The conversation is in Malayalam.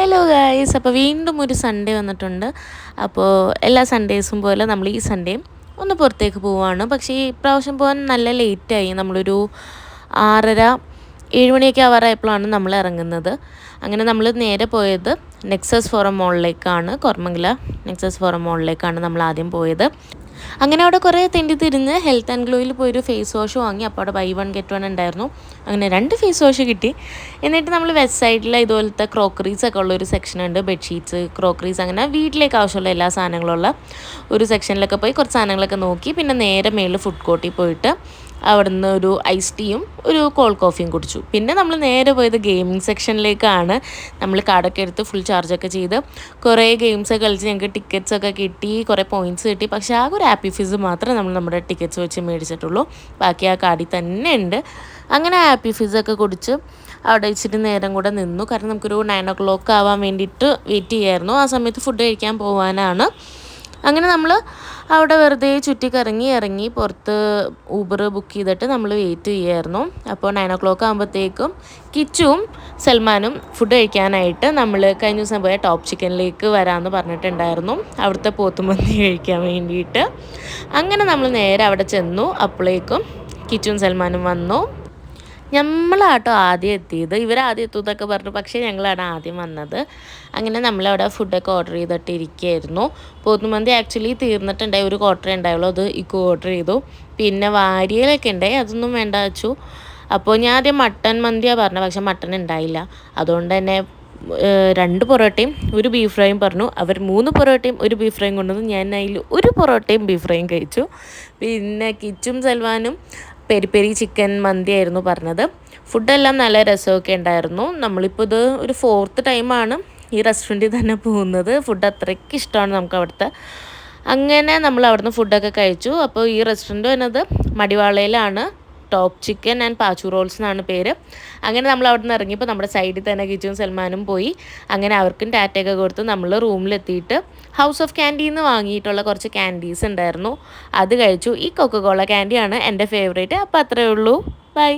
ഹലോ ഗായ്സ്, അപ്പോൾ വീണ്ടും ഒരു സൺഡേ വന്നിട്ടുണ്ട്. അപ്പോൾ എല്ലാ സൺഡേസും പോലെ നമ്മൾ ഈ സൺഡേയും ഒന്ന് പുറത്തേക്ക് പോവുകയാണ്. പക്ഷേ ഈ പ്രാവശ്യം പോകാൻ നല്ല ലേറ്റായി. നമ്മളൊരു 6:30-7 മണിയൊക്കെ ആവാറായപ്പോഴാണ് നമ്മൾ ഇറങ്ങുന്നത്. അങ്ങനെ നമ്മൾ നേരെ പോയത് നെക്സസ് ഫോറം മോളിലേക്കാണ്. കോർമംഗല നെക്സസ് ഫോറം മോളിലേക്കാണ് നമ്മൾ ആദ്യം പോയത്. അങ്ങനെ അവിടെ കുറേ തെണ്ടി തിരിഞ്ഞ് ഹെൽത്ത് ആൻഡ് ഗ്ലോയിൽ പോയൊരു ഫേസ് വാഷ് വാങ്ങി. അപ്പോൾ അവിടെ ബൈ 1 get 1 ഉണ്ടായിരുന്നു. അങ്ങനെ 2 ഫേസ് വാഷ് കിട്ടി. എന്നിട്ട് നമ്മൾ വെസ്റ്റ് സൈഡിൽ ഇതുപോലത്തെ ക്രോക്കറീസൊക്കെ ഉള്ളൊരു സെക്ഷനുണ്ട്. ബെഡ്ഷീറ്റ്സ്, ക്രോക്കറീസ്, അങ്ങനെ വീട്ടിലേക്ക് ആവശ്യമുള്ള എല്ലാ സാധനങ്ങളുള്ള ഒരു സെക്ഷനിലൊക്കെ പോയി കുറച്ച് സാധനങ്ങളൊക്കെ നോക്കി. പിന്നെ നേരെ മേളിൽ ഫുഡ് കോർട്ടിൽ പോയിട്ട് അവിടുന്ന് ഒരു ഐസ് ടീയും ഒരു കോൾഡ് കോഫിയും കുടിച്ചു. പിന്നെ നമ്മൾ നേരെ പോയത് ഗെയിമിംഗ് സെക്ഷനിലേക്കാണ്. നമ്മൾ കാർഡൊക്കെ എടുത്ത് ഫുൾ ചാർജൊക്കെ ചെയ്ത് കുറേ ഗെയിംസൊക്കെ കളിച്ച് ഞങ്ങൾക്ക് ടിക്കറ്റ്സൊക്കെ കിട്ടി, കുറേ പോയിൻറ്റ്സ് കിട്ടി. പക്ഷേ ആകെ ഒരു ഹാപ്പി ഫിസ് മാത്രമേ നമ്മൾ നമ്മുടെ ടിക്കറ്റ്സ് വെച്ച് മേടിച്ചിട്ടുള്ളൂ. ബാക്കി ആ കാർഡിൽ തന്നെ ഉണ്ട്. അങ്ങനെ ഹാപ്പി ഫിസ്സൊക്കെ കുടിച്ച് അവിടെ വെച്ചിട്ട് നേരം കൂടെ നിന്നു. കാരണം നമുക്കൊരു 9 o'clock ആവാൻ വേണ്ടിയിട്ട് വെയിറ്റ് ചെയ്യായിരുന്നു. ആ സമയത്ത് ഫുഡ് കഴിക്കാൻ പോകാനാണ്. അങ്ങനെ നമ്മൾ അവിടെ വെറുതെ ചുറ്റിക്കറങ്ങി ഇറങ്ങി പുറത്ത് ഊബർ ബുക്ക് ചെയ്തിട്ട് നമ്മൾ വെയിറ്റ് ചെയ്യുമായിരുന്നു. അപ്പോൾ 9 o'clock ആകുമ്പോഴത്തേക്കും കിച്ചുവും സൽമാനും ഫുഡ് കഴിക്കാനായിട്ട് നമ്മൾ കഴിഞ്ഞ ദിവസം പോയ ടോപ്പ് ചിക്കനിലേക്ക് വരാമെന്ന് പറഞ്ഞിട്ടുണ്ടായിരുന്നു, അവിടുത്തെ പോത്തുമന്തി കഴിക്കാൻ വേണ്ടിയിട്ട്. അങ്ങനെ നമ്മൾ നേരെ അവിടെ ചെന്നു. അപ്പോഴേക്കും കിച്ചുവും സൽമാനും വന്നു. നമ്മളാട്ടോ ആദ്യം എത്തിയത്. ഇവരാദ്യം എത്തുമെന്നൊക്കെ പറഞ്ഞു, പക്ഷേ ഞങ്ങളാണ് ആദ്യം വന്നത്. അങ്ങനെ നമ്മളവിടെ ഫുഡൊക്കെ ഓർഡർ ചെയ്തിട്ട് ഇരിക്കുകയായിരുന്നു. പോത്തുമന്തി ആക്ച്വലി തീർന്നിട്ടുണ്ടായി, ഒരു ക്വാർട്ടർ ഉണ്ടായുള്ളൂ. അത് ഇക്കോ ഓർഡർ ചെയ്തു. പിന്നെ വാരിയലൊക്കെ ഉണ്ടായി, അതൊന്നും വേണ്ട വെച്ചു. അപ്പോൾ ഞാൻ ആദ്യം മട്ടൻ മന്തിയാണ് പറഞ്ഞത്, പക്ഷെ മട്ടൻ ഉണ്ടായില്ല. അതുകൊണ്ട് തന്നെ 2 പൊറോട്ടയും ഒരു ബീഫ് ഫ്രൈയും പറഞ്ഞു. അവർ 3 പൊറോട്ടയും ഒരു ബീഫ് ഫ്രൈയും കൊണ്ടുവന്നു. ഞാൻ അതിൽ ഒരു പൊറോട്ടയും ബീഫ് ഫ്രൈയും കഴിച്ചു. പിന്നെ കിച്ചും സൽവാനും പെരി പെരി ചിക്കൻ മന്തിയായിരുന്നു പറഞ്ഞത്. ഫുഡെല്ലാം നല്ല രസമൊക്കെ ഉണ്ടായിരുന്നു. നമ്മളിപ്പോൾ ഇത് ഒരു 4th ടൈമാണ് ഈ റെസ്റ്റോറൻറ്റിൽ തന്നെ പോകുന്നത്. ഫുഡ് അത്രയ്ക്ക് ഇഷ്ടമാണ് നമുക്ക് അവിടുത്തെ. അങ്ങനെ നമ്മൾ അവിടുന്ന് ഫുഡൊക്കെ കഴിച്ചു. അപ്പോൾ ഈ റെസ്റ്റോറൻറ്റ് വരുന്നത് മടിവാളയിലാണ്. Top chicken and Pachu rolls എന്നാണ് പേര്. അങ്ങനെ നമ്മൾ അവിടെ നിന്ന് ഇറങ്ങിയപ്പോൾ നമ്മുടെ സൈഡിൽ തന്നെ കിച്ചും സൽമാനും പോയി. അങ്ങനെ അവർക്കും ടാറ്റയൊക്കെ കൊടുത്ത് നമ്മൾ റൂമിലെത്തിയിട്ട് ഹൗസ് ഓഫ് ക്യാൻഡിയിൽ നിന്ന് വാങ്ങിയിട്ടുള്ള കുറച്ച് ക്യാൻഡീസ് ഉണ്ടായിരുന്നു, അത് കഴിച്ചു. ഈ കൊക്കക്കോള ക്യാൻഡിയാണ് എൻ്റെ ഫേവറേറ്റ്. അപ്പോൾ അത്രയേ ഉള്ളൂ. ബൈ.